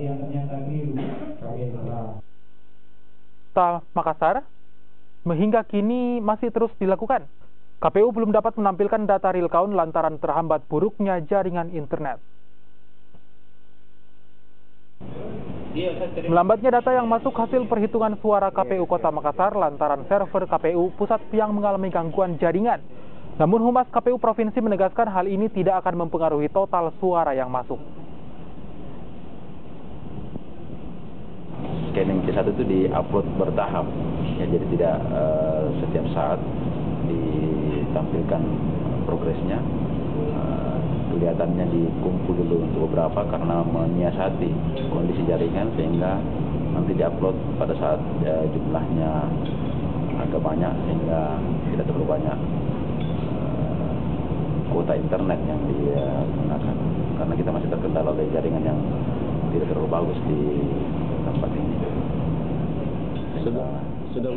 yang ternyata keliru. Kota Makassar hingga kini masih terus dilakukan. KPU belum dapat menampilkan data real count lantaran terhambat buruknya jaringan internet. Melambatnya data yang masuk hasil perhitungan suara KPU Kota Makassar lantaran server KPU Pusat yang mengalami gangguan jaringan. Namun Humas KPU Provinsi menegaskan hal ini tidak akan mempengaruhi total suara yang masuk. Scanning C1 itu di-upload bertahap, ya, jadi tidak setiap saat ditampilkan progresnya. Kelihatannya dikumpul dulu untuk beberapa karena menyiasati kondisi jaringan sehingga nanti diupload pada saat jumlahnya agak banyak sehingga tidak terlalu banyak kuota internet yang digunakan karena kita masih terkendala oleh jaringan yang tidak terlalu bagus di tempat ini. Sudah